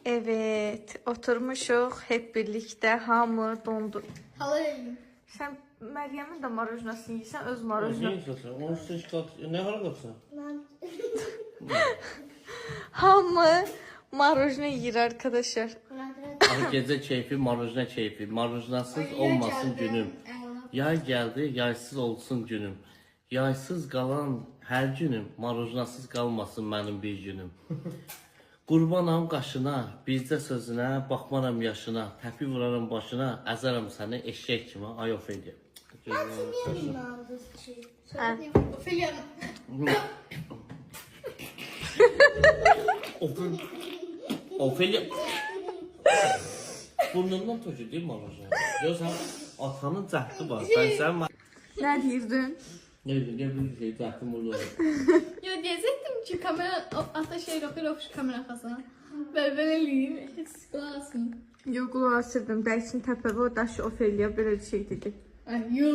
Evet, oturmuşuq hep birlikte, hamı dondu. Hala yiyeyim. Sən Məryəmin də marojnasını yeyirsən, öz Ne marojna. yiyorsun? Onu üstüne çıkart. Ne hara kalksın? Hamı marojna yeyir arkadaşlar. Abi gece keyfi, marujna keyfi. Marujnasız olmasın günüm. Yay geldi, yaysız olsun günüm. Yaysız kalan her günüm, marujnasız kalmasın benim bir günüm. Qurbanam qaşına, bizdə sözünə, baxmaram yaşına, təpi vuraram başına, əzərəm səni eşək kimi, ay Ofeliya. Ophelia. Ofeliya. Burnundan tökür değil mi marujna? Yox, sən atanın cəhdi var. Sən Nə deyirdin? ne bir şey cəhdim olur. Ya diyecektim ki kamera hatta şey bakıyor şu kamera arkasına. Ben eləyim. Heç sıkılasın. Yox, qulaq asırdım. Dərsin təpəvi o daşı Ofeliya belə bir şey dedi. Ay yo.